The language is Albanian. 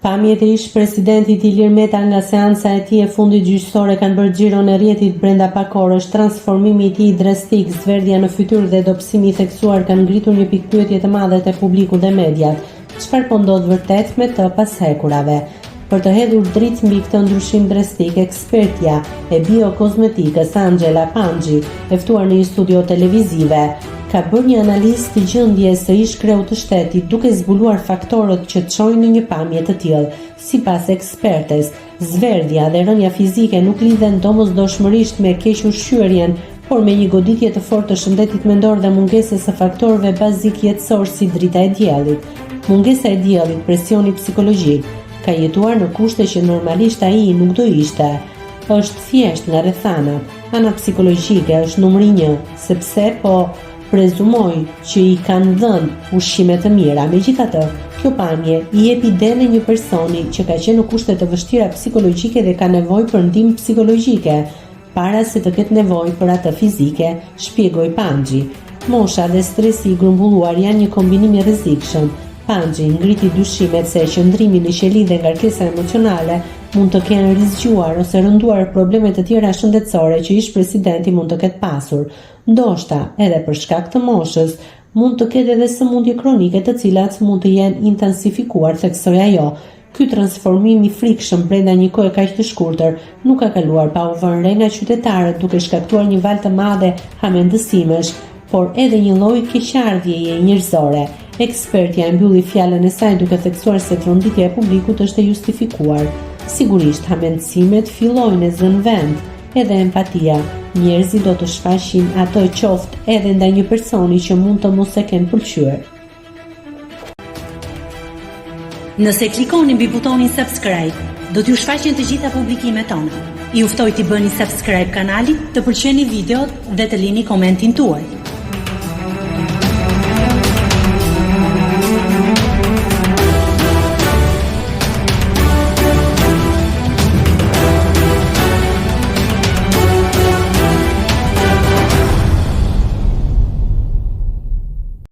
Pamjet e ish presidentit Ilir Meta nga seansa e tij e fundit gjyqësore kanë bërë xhiron e rrjetit brenda pak orësh. Transformimi i tij drastik, zverdhja në fytyrë dhe dobësimi i theksuar kanë ngritur një pikpyetje të madhe te publiku dhe mediat. Çfarë po ndodh vërtet me të pashekurave? Për të hedhur dritë mbi këtë ndryshim drastik, ekspertja e biokozmetikës Angela Pangji, e ftuar në një studio televizive, ka bërë një analizë të gjendjes së ish kreut të shtetit, duke zbuluar faktorët që çojnë në një pamje të tillë. Sipas ekspertes, zverdhja dhe rënja fizike nuk lidhen domosdoshmërisht me kequshqyerjen, por me një goditje të fortë të shëndetit mendor dhe mungesës së faktorëve bazik jetësor si drita e diellit. Mungesa e diellit, presioni psikologjik, ka jetuar në kushte që normalisht ai nuk do ishte. Është thjesht nga rrethanat. Ana psikologjike është numri 1, sepse prezumoj që i kanë dhënë ushqime të mira. Megjithatë, kjo pamje i jep idenë një personi që ka qenë në kushte të vështira psikologjike dhe ka nevojë për ndihmë psikologjike para se të ketë nevojë për atë fizike, shpjegoi Pangji. Mosha dhe stresi i grumbulluar janë një kombinim i rrezikshëm. Pangji ngriti dyshimet se qëndrimi në qeli dhe ngarkesa emocionale mund të kenë rizgjuar ose rënduar probleme të tjera shëndetësore që ish presidenti mund të ketë pasur. Ndoshta, edhe për shkak të moshës, mund të ketë edhe sëmundje kronike të cilat mund të jenë intensifikuar, theksoi ajo. Ky transformim i frikshëm brenda një kohe kaq të shkurtër nuk ka kaluar pa u vënë re nga qytetarët, duke shkaktuar një valë të madhe hamendësimesh, por edhe një lloj keqardhjeje njerëzore. Ekspertja e mbylli fjalën e saj duke theksuar se tronditja e publikut është e justifikuar. Sigurisht, hamendësimet fillojnë e zënë vend, edhe empatia. Njerëzit do të shfaqin atë qoftë edhe ndaj një personi që mund të mos e kenë pëlqyer. Nëse klikoni mbi butonin subscribe, do t'ju shfaqen të gjitha publikimet tona. Ju ftoj t'i bëni subscribe kanalit, të pëlqeni videot dhe të lini komentin tuaj.